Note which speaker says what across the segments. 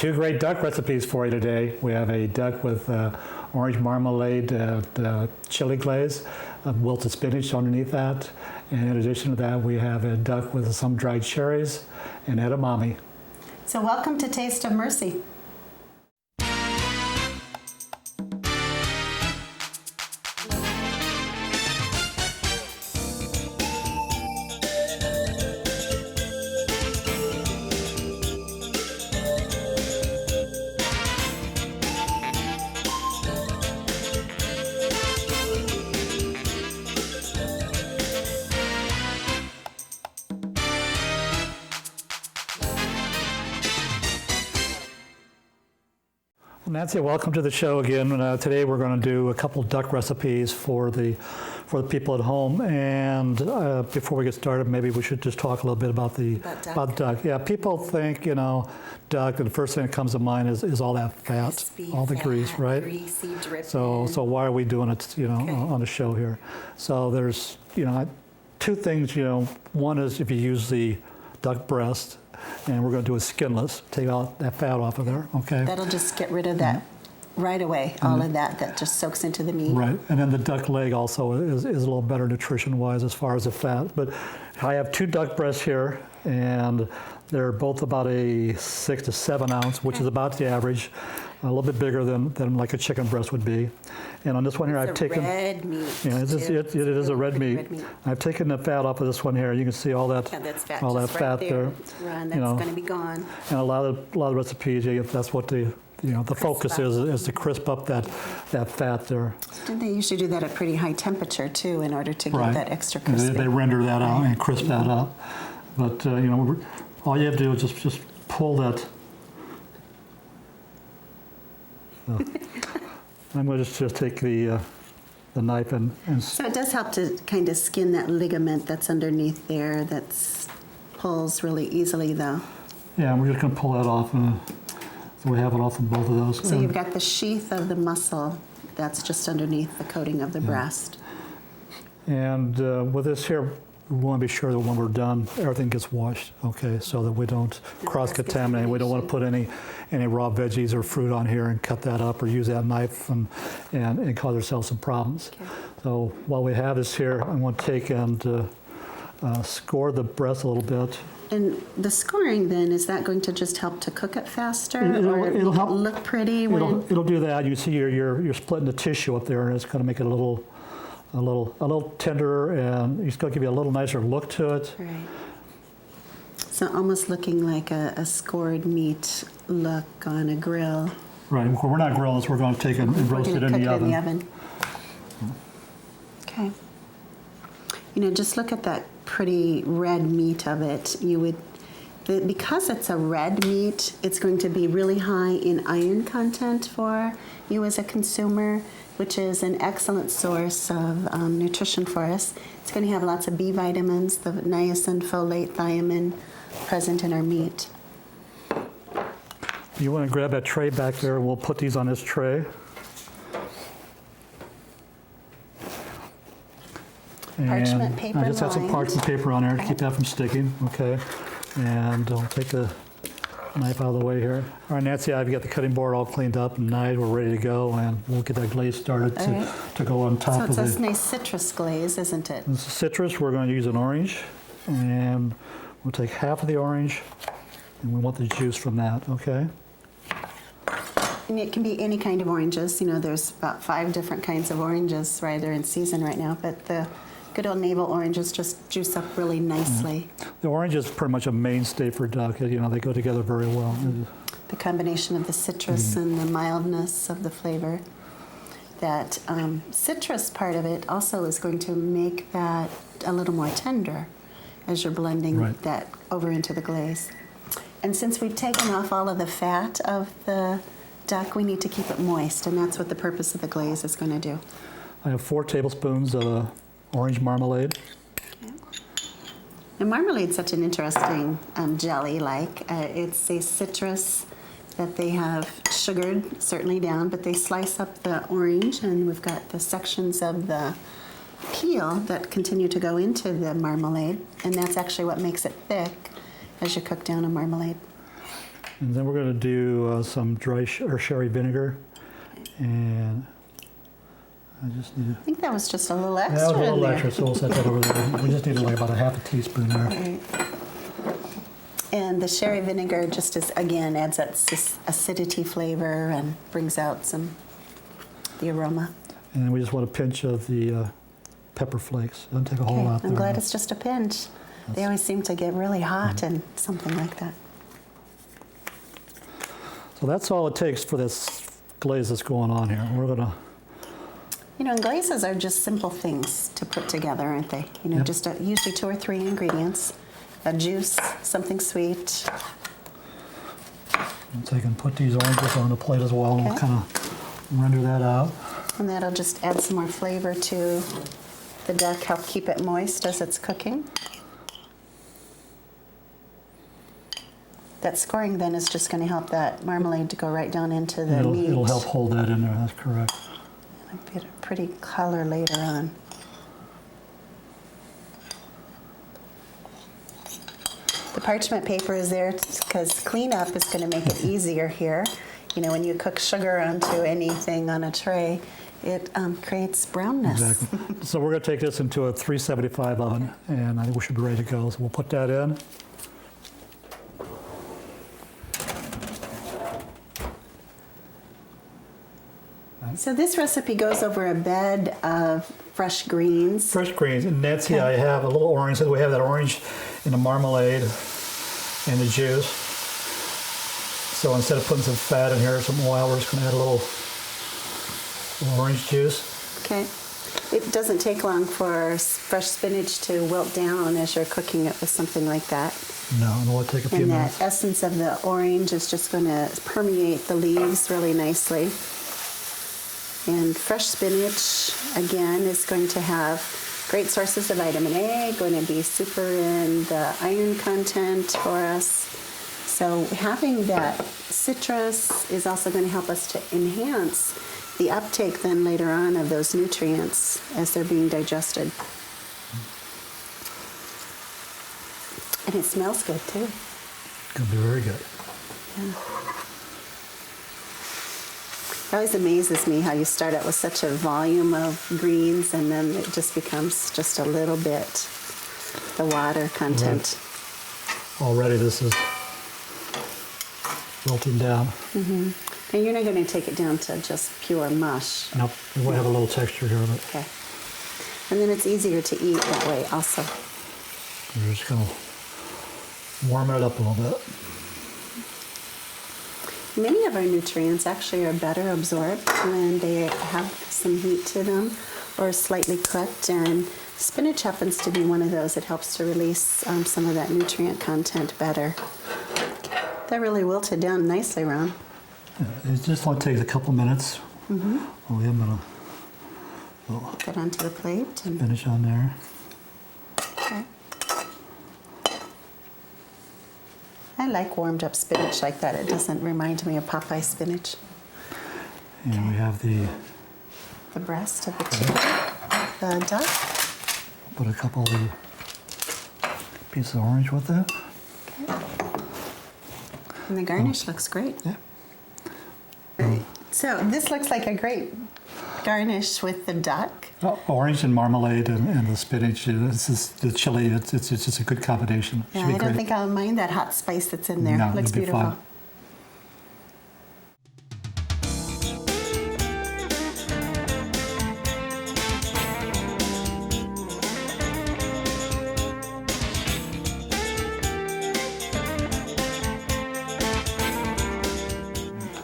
Speaker 1: Two great duck recipes for you today. We have a duck with orange marmalade, chili glaze, wilted spinach underneath that. And in addition to that, we have a duck with some dried cherries and edamame.
Speaker 2: So welcome to Taste of Mercy.
Speaker 1: Nancy, welcome to the show again. Today we're going to do a couple duck recipes for the people at home. And before we get started, maybe we should just talk a little bit about duck. Yeah, people think, duck, and the first thing that comes to mind is all that fat,
Speaker 2: Crispy,
Speaker 1: all the grease, right?
Speaker 2: Greasy, dripping.
Speaker 1: So why are we doing it, on the show here? So there's, two things, one is if you use the duck breast, and we're going to do it skinless, take all that fat off of there, okay?
Speaker 2: That'll just get rid of that right away, all of that just soaks into the meat.
Speaker 1: Right, and then the duck leg also is a little better nutrition-wise as far as the fat. But I have two duck breasts here, and they're both about a 6 to 7 ounce, which is about the average, a little bit bigger than like a chicken breast would be. And on this one here, I've taken
Speaker 2: red meat.
Speaker 1: Yeah, it is a red meat. I've taken the fat off of this one here. You can see all that,
Speaker 2: that's fat,
Speaker 1: all that
Speaker 2: just
Speaker 1: fat
Speaker 2: right
Speaker 1: there.
Speaker 2: It's run. That's going to be gone.
Speaker 1: And a lot of recipes, that's what the focus is to crisp up that fat there.
Speaker 2: And they usually do that at pretty high temperature too, in order to get that extra crispy.
Speaker 1: They render that out and crisp that up. But all you have to do is just pull that. I'm going to just take the knife and.
Speaker 2: So it does help to kind of skin that ligament that's underneath there. That pulls really easily, though.
Speaker 1: Yeah, we're just going to pull that off, so we have it off of both of those.
Speaker 2: So you've got the sheath of the muscle that's just underneath the coating of the breast.
Speaker 1: And with this here, we want to be sure that when we're done, everything gets washed, okay, so that we don't cross-contaminate. We don't want to put any raw veggies or fruit on here and cut that up or use that knife and cause ourselves some problems.
Speaker 2: Okay.
Speaker 1: So while we have this here, I'm going to take and score the breast a little bit.
Speaker 2: And the scoring then, is that going to just help to cook it faster
Speaker 1: It'll help
Speaker 2: look pretty?
Speaker 1: It'll do that. You see you're splitting the tissue up there, and it's going to make it a little tenderer, and it's going to give you a little nicer look to it.
Speaker 2: Right. So almost looking like a scored meat look on a grill.
Speaker 1: Right. We're not grilling this. We're going to take it and roast it in the oven.
Speaker 2: Okay. Just look at that pretty red meat of it. Because it's a red meat, it's going to be really high in iron content for you as a consumer, which is an excellent source of nutrition for us. It's going to have lots of B vitamins, the niacin, folate, thiamine present in our meat.
Speaker 1: You want to grab that tray back there, and we'll put these on this tray.
Speaker 2: Parchment paper.
Speaker 1: I just have some parchment paper on there to keep that from sticking, okay? And I'll take the knife out of the way here. All right, Nancy, I've got the cutting board all cleaned up and knife. We're ready to go, and we'll get that glaze started to go on top of it.
Speaker 2: So it's a nice citrus glaze, isn't it?
Speaker 1: This is citrus. We're going to use an orange, and we'll take half of the orange, and we want the juice from that, okay?
Speaker 2: And it can be any kind of oranges. There's about 5 different kinds of oranges right there in season right now, but the good old navel oranges just juice up really nicely.
Speaker 1: The orange is pretty much a mainstay for duck. They go together very well.
Speaker 2: The combination of the citrus and the mildness of the flavor. That citrus part of it also is going to make that a little more tender as you're blending that over into the glaze. And since we've taken off all of the fat of the duck, we need to keep it moist, and that's what the purpose of the glaze is going to do.
Speaker 1: I have 4 tablespoons of orange marmalade.
Speaker 2: Okay. And marmalade's such an interesting jelly-like. It's a citrus that they have sugared certainly down, but they slice up the orange, and we've got the sections of the peel that continue to go into the marmalade, and that's actually what makes it thick as you cook down a marmalade.
Speaker 1: And then we're going to do some dry or sherry vinegar. And I just need
Speaker 2: I think that was just a little
Speaker 1: to
Speaker 2: extra
Speaker 1: add a little
Speaker 2: in there.
Speaker 1: extra, so we'll set that over there. We just need like about a half a teaspoon there.
Speaker 2: Right. And the sherry vinegar just again adds that acidity flavor and brings out the aroma.
Speaker 1: And then we just want a pinch of the pepper flakes. Doesn't take a whole
Speaker 2: Okay,
Speaker 1: lot there.
Speaker 2: I'm glad it's just a pinch. They always seem to get really hot and something like that.
Speaker 1: So that's all it takes for this glaze that's going on here. We're gonna,
Speaker 2: You know, and glazes are just simple things to put together, aren't they? You know,
Speaker 1: Yep.
Speaker 2: just usually 2 or 3 ingredients. A juice, something sweet.
Speaker 1: so I can put these oranges on the plate as well, and we'll
Speaker 2: Okay.
Speaker 1: kind of render that out.
Speaker 2: And that'll just add some more flavor to the duck, help keep it moist as it's cooking. That scoring then is just going to help that marmalade to go right down into the meat.
Speaker 1: It'll help hold that in there, that's correct.
Speaker 2: And get a pretty color later on. The parchment paper is there because cleanup is going to make it easier here. You know, when you cook sugar onto anything on a tray, it creates brownness.
Speaker 1: Exactly. So we're going to take this into a 375 oven, and I think we should be ready to go. So we'll put that in.
Speaker 2: So this recipe goes over a bed of fresh greens.
Speaker 1: Fresh greens, and Nancy,
Speaker 2: Okay.
Speaker 1: I have a little orange. So we have that orange in the marmalade and the juice. So instead of putting some fat in here, some oil, we're just going to add a little orange juice.
Speaker 2: Okay. It doesn't take long for fresh spinach to wilt down as you're cooking it with something like that.
Speaker 1: No, and we'll take a few
Speaker 2: And that
Speaker 1: minutes.
Speaker 2: essence of the orange is just going to permeate the leaves really nicely. And fresh spinach, again, is going to have great sources of vitamin A, going to be super in the iron content for us. So having that citrus is also going to help us to enhance the uptake then later on of those nutrients as they're being digested. And it smells good too.
Speaker 1: It's going to be very good.
Speaker 2: It always amazes me how you start out with such a volume of greens and then it just becomes just a little bit, the water content.
Speaker 1: Already this is wilting down.
Speaker 2: And you're not going to take it down to just pure mush.
Speaker 1: Nope, we will have a little texture here, but
Speaker 2: Okay. And then it's easier to eat that way also.
Speaker 1: we're just going to warm it up a little bit.
Speaker 2: Many of our nutrients actually are better absorbed when they have some heat to them or slightly cooked, and spinach happens to be one of those that helps to release some of that nutrient content better. That really wilted down nicely, Ron.
Speaker 1: It just only takes a couple minutes. I'm going to
Speaker 2: Get onto the plate. And,
Speaker 1: finish on there.
Speaker 2: okay. I like warmed up spinach like that. It doesn't remind me of Popeye spinach.
Speaker 1: And we have the,
Speaker 2: The breast of the chicken, the duck.
Speaker 1: put a couple of the pieces of orange with that.
Speaker 2: And the garnish looks great.
Speaker 1: Yeah.
Speaker 2: So this looks like a great garnish with the duck.
Speaker 1: Oh, orange and marmalade and the spinach. It's just, the chili. It's just a good combination.
Speaker 2: Yeah,
Speaker 1: Should be
Speaker 2: I don't
Speaker 1: great.
Speaker 2: think I'll mind that hot spice that's in there.
Speaker 1: No,
Speaker 2: Looks
Speaker 1: it'll be
Speaker 2: beautiful.
Speaker 1: fine.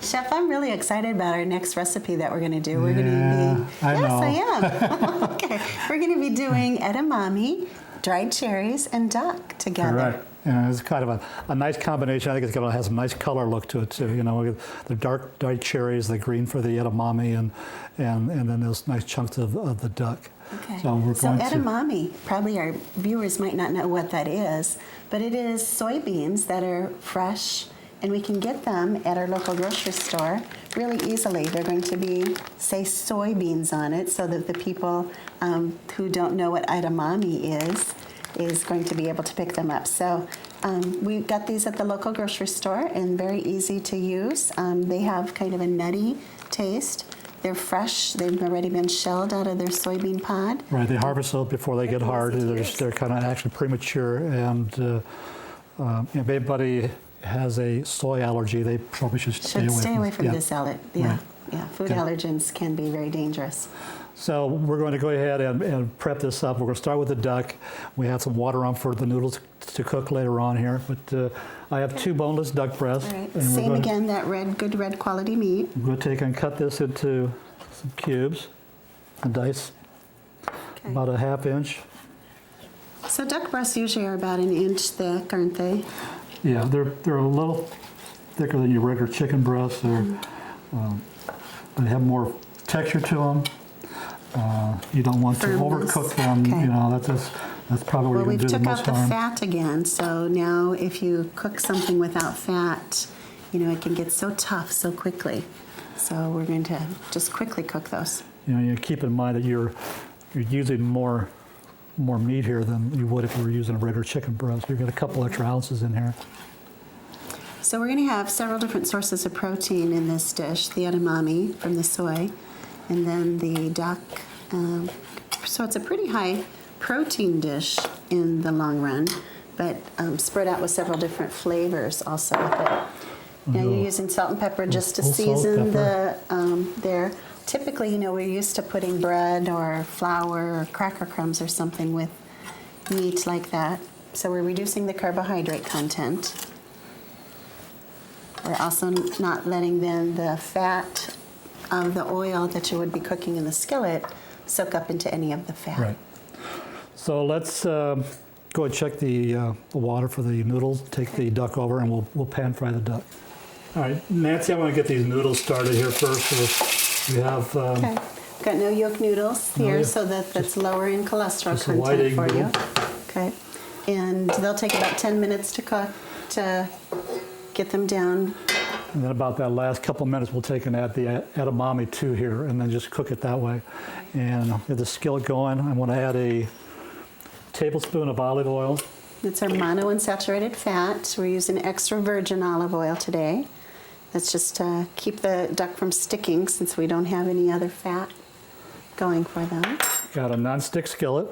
Speaker 2: Chef, I'm really excited about our next recipe that we're going to do. We're going to
Speaker 1: Yeah,
Speaker 2: be
Speaker 1: I
Speaker 2: yes,
Speaker 1: know.
Speaker 2: I am. Okay, we're going to be doing edamame, dried cherries, and duck together.
Speaker 1: Correct. Yeah, it's kind of a nice combination. I think it's going to have some nice color look to it too. You know, the dark cherries, the green for the edamame, and then those nice chunks of the duck.
Speaker 2: Okay.
Speaker 1: So we're going to.
Speaker 2: edamame, probably our viewers might not know what that is, but it is soybeans that are fresh, and we can get them at our local grocery store really easily. They're going to be, say, soybeans on it, so that the people who don't know what edamame is going to be able to pick them up. So We got these at the local grocery store and very easy to use. They have kind of a nutty taste. They're fresh. They've already been shelled out of their soybean pod.
Speaker 1: Right, they harvest those before they get hard. They're kind of actually premature, and if anybody has a soy allergy, they probably should stay away from
Speaker 2: this salad. Yeah,
Speaker 1: Right.
Speaker 2: yeah. Food
Speaker 1: Okay.
Speaker 2: allergens can be very dangerous.
Speaker 1: So we're going to go ahead and prep this up. We're going to start with the duck. We have some water on for the noodles to cook later on here, but I have 2 boneless duck breasts.
Speaker 2: All right.
Speaker 1: and we're
Speaker 2: Same
Speaker 1: going
Speaker 2: again, that good red quality meat.
Speaker 1: We're going to take and cut this into some cubes and dice
Speaker 2: Okay.
Speaker 1: about a 1/2 inch.
Speaker 2: So duck breasts usually are about an inch thick, aren't they?
Speaker 1: Yeah, they're a little thicker than your regular chicken breasts. They have more texture to them. You don't want to
Speaker 2: Firmness.
Speaker 1: overcook them.
Speaker 2: Okay.
Speaker 1: You know, that's probably where
Speaker 2: Well,
Speaker 1: you're
Speaker 2: we've
Speaker 1: going to do
Speaker 2: took
Speaker 1: the
Speaker 2: out
Speaker 1: most
Speaker 2: the
Speaker 1: harm.
Speaker 2: fat again, so now if you cook something without fat, you know, it can get so tough so quickly. So we're going to just quickly cook those.
Speaker 1: You know, you keep in mind that you're using more meat here than you would if you were using a regular chicken breast. You've got a couple extra ounces in here.
Speaker 2: So we're going to have several different sources of protein in this dish. The edamame from the soy, and then the duck. So it's a pretty high protein dish in the long run, but spread out with several different flavors also with it. Now you're using salt and pepper just to
Speaker 1: Little salt,
Speaker 2: season
Speaker 1: pepper.
Speaker 2: there. Typically, you know, we're used to putting bread or flour or cracker crumbs or something with meat like that. So we're reducing the carbohydrate content. We're also not letting then the fat of the oil that you would be cooking in the skillet soak up into any of the fat.
Speaker 1: Right. So let's go and check the water for the noodles. Take the duck over, and we'll pan fry the duck. All right, Nancy, I want to get these noodles started here first. So we have
Speaker 2: Okay. Got no yolk noodles
Speaker 1: No
Speaker 2: here,
Speaker 1: yolk.
Speaker 2: so that's lower in cholesterol
Speaker 1: just a white
Speaker 2: content
Speaker 1: egg
Speaker 2: for you.
Speaker 1: noodle.
Speaker 2: Okay. And they'll take about 10 minutes to cook to get them down.
Speaker 1: And then about that last couple minutes, we'll take and add the edamame to here, and then just cook it that way. And I'll get the skillet going. I want to add a tablespoon of olive oil.
Speaker 2: It's our monounsaturated fat. We're using extra virgin olive oil today. That's just to keep the duck from sticking since we don't have any other fat going for them.
Speaker 1: Got a non-stick skillet.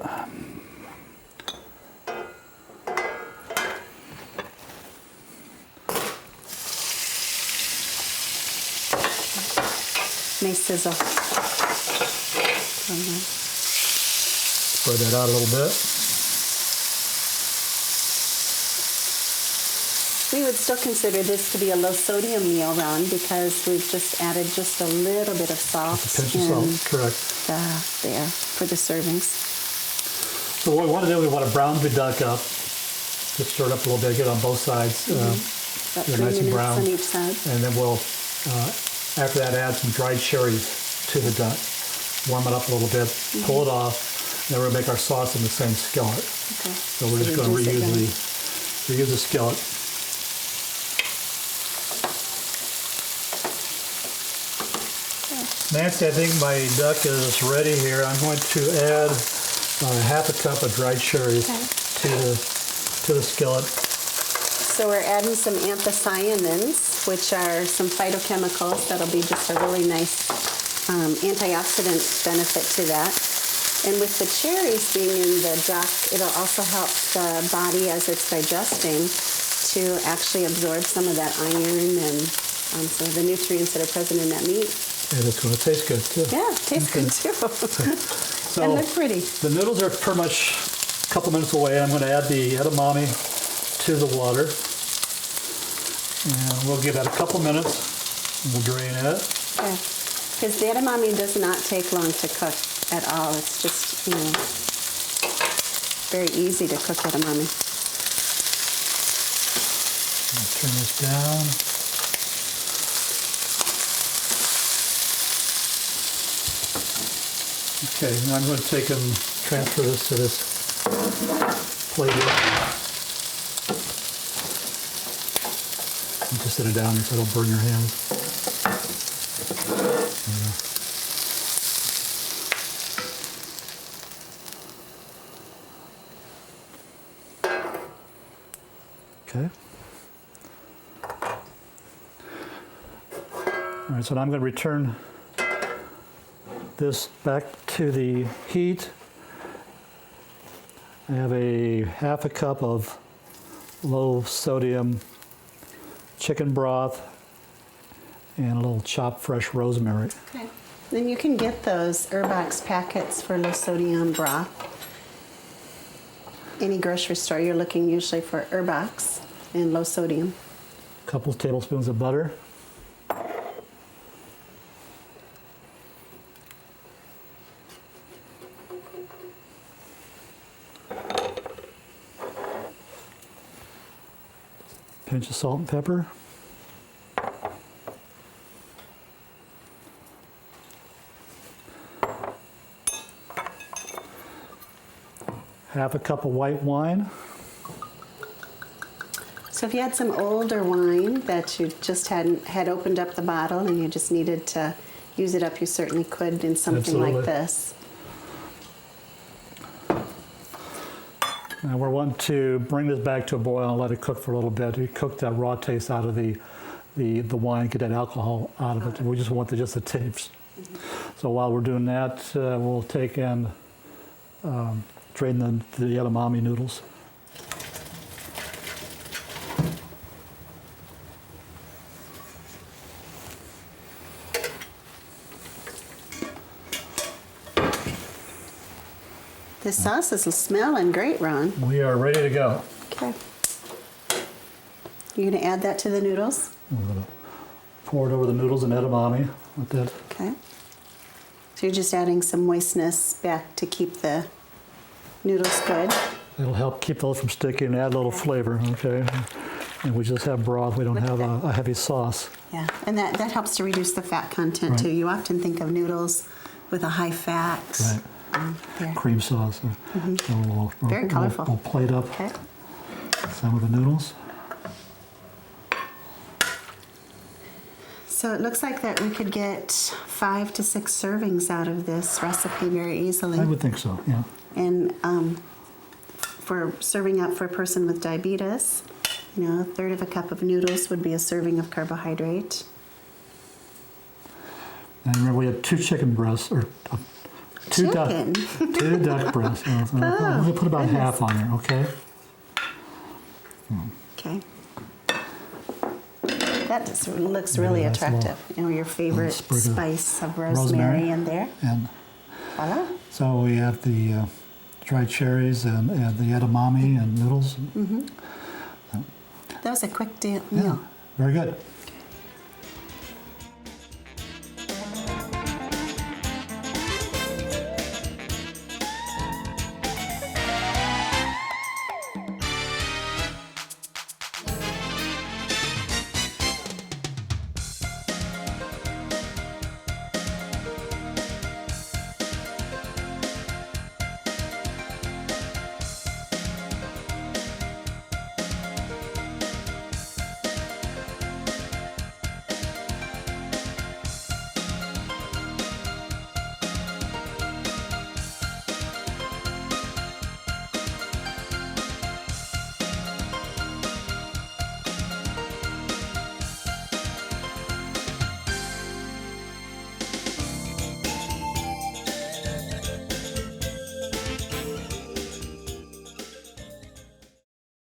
Speaker 2: Nice sizzle.
Speaker 1: Spread that out a little bit.
Speaker 2: We would still consider this to be a low sodium meal, Ron, because we've just added just a little bit of salt
Speaker 1: Just a pinch of
Speaker 2: in
Speaker 1: salt, correct.
Speaker 2: there for the servings.
Speaker 1: So what we want to do, we want to brown the duck up. Just stir it up a little bit, get it on both sides.
Speaker 2: About
Speaker 1: They're
Speaker 2: 3
Speaker 1: nice and
Speaker 2: minutes
Speaker 1: brown.
Speaker 2: on each side.
Speaker 1: And then we'll, after that, add some dried cherries to the duck. Warm it up a little bit, pull it off, and then we're going to make our sauce in the same skillet.
Speaker 2: Okay.
Speaker 1: So we're just going to reuse the skillet. Nancy, I think my duck is ready here. I'm going to add 1/2 cup of dried cherries to the skillet.
Speaker 2: So we're adding some anthocyanins, which are some phytochemicals that'll be just a really nice antioxidant benefit to that. And with the cherries being in the duck, it'll also help the body as it's digesting to actually absorb some of that iron and some of the nutrients that are present in that meat.
Speaker 1: And it's going to taste good too.
Speaker 2: Yeah, tastes good too.
Speaker 1: So
Speaker 2: And look pretty.
Speaker 1: the noodles are pretty much a couple minutes away. I'm going to add the edamame to the water. And we'll give that a couple minutes. We'll drain it.
Speaker 2: Yeah, because the edamame does not take long to cook at all. It's just, you know, very easy to cook edamame.
Speaker 1: I'll turn this down. Okay, now I'm going to take and transfer this to this plate here. And just set it down so it'll burn your hands. All right, so now I'm going to return this back to the heat. I have a half a cup of low sodium chicken broth and a little chopped fresh rosemary.
Speaker 2: Okay. Then you can get those Herbox packets for low sodium broth. Any grocery store, you're looking usually for Herbox and low sodium.
Speaker 1: A couple of tablespoons of butter. Pinch of salt and pepper. Half a cup of white wine.
Speaker 2: So if you had some older wine that you just had opened up the bottle and you just needed to use it up, you certainly could in something
Speaker 1: Absolutely.
Speaker 2: like this.
Speaker 1: Now we're wanting to bring this back to a boil and let it cook for a little bit. You cook that raw taste out of the wine, get that alcohol out of it. We just want just the taste. So while we're doing that, we'll take and drain the edamame noodles.
Speaker 2: This sauce is smelling great, Ron.
Speaker 1: We are ready to go.
Speaker 2: Okay. You're gonna add that to the noodles?
Speaker 1: We're going to pour it over the noodles and edamame with that.
Speaker 2: Okay. So you're just adding some moistness back to keep the noodles good.
Speaker 1: It'll help keep those from sticking and add a little flavor, okay? And we just have broth, we don't have a heavy sauce.
Speaker 2: Yeah, and that helps to reduce the fat content too.
Speaker 1: Right.
Speaker 2: You often think of noodles with a high fat.
Speaker 1: Right.
Speaker 2: There.
Speaker 1: Cream sauce. So we'll,
Speaker 2: Very colorful.
Speaker 1: We'll plate up
Speaker 2: Okay.
Speaker 1: some of the noodles.
Speaker 2: So it looks like that we could get 5 to 6 servings out of this recipe very easily.
Speaker 1: I would think so, yeah.
Speaker 2: And for serving up for a person with diabetes, you know, a third of a cup of noodles would be a serving of carbohydrate.
Speaker 1: And remember, we had 2 chicken breasts, or two
Speaker 2: Chicken?
Speaker 1: two duck breasts. So we're going to put about half on there, okay?
Speaker 2: Okay. That just looks really
Speaker 1: Yeah, that's a little-
Speaker 2: attractive. You know, your favorite
Speaker 1: sprig of
Speaker 2: spice of rosemary in there.
Speaker 1: And
Speaker 2: Voila.
Speaker 1: so we have the dried cherries and the edamame and noodles.
Speaker 2: That was a quick meal.
Speaker 1: Yeah, very good.